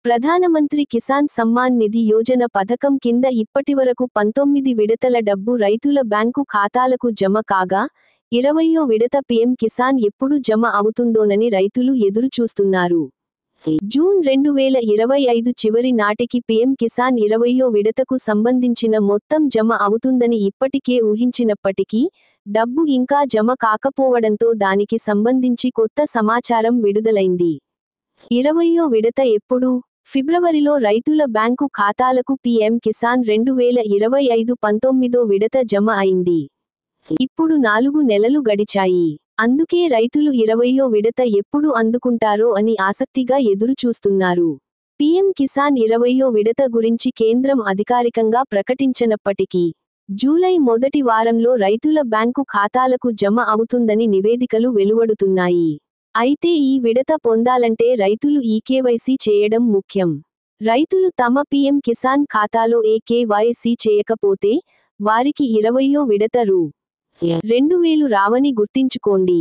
ప్రధానమంత్రి కిసాన్ సమ్మాన్ నిధి యోజన పథకం కింద ఇప్పటివరకు 19 విడతల డబ్బు రైతుల బ్యాంకు ఖాతాలకు జమ కాగా, 20వ విడత పీఎం కిసాన్ ఎప్పుడు జమ అవుతుందోనని రైతులు ఎదురు చూస్తున్నారు. జూన్ 2025 చివరి నాటికి పీఎం కిసాన్ 20వ విడతకు సంబంధించిన మొత్తం జమ అవుతుందని ఇప్పటికే ఊహించినప్పటికీ, డబ్బు ఇంకా జమ కాకపోవడంతో దానికి సంబంధించి కొత్త సమాచారం విడుదలైంది. 20వ విడత ఎప్పుడు? ఫిబ్రవరిలో రైతుల బ్యాంకు ఖాతాలకు పీఎం కిసాన్ 2025 19వ విడత జమ అయింది. ఇప్పుడు 4 నెలలు గడిచాయి. అందుకే రైతులు 20వ విడత ఎప్పుడు అందుకుంటారో అని ఆసక్తిగా ఎదురుచూస్తున్నారు. పీఎం కిసాన్ 20వ విడత గురించి కేంద్రం అధికారికంగా ప్రకటించనప్పటికీ, జూలై మొదటి వారంలో రైతుల బ్యాంకు ఖాతాలకు జమ అవుతుందని నివేదికలు వెలువడుతున్నాయి. అయితే ఈ విడత పొందాలంటే రైతులు ఈకేవైసీ చేయడం ముఖ్యం. రైతులు తమ పీఎం కిసాన్ ఖాతాలో ఈకేవైసీ చేయకపోతే, వారికి 20వ విడత రూ. 2000 రావని గుర్తుంచుకోండి.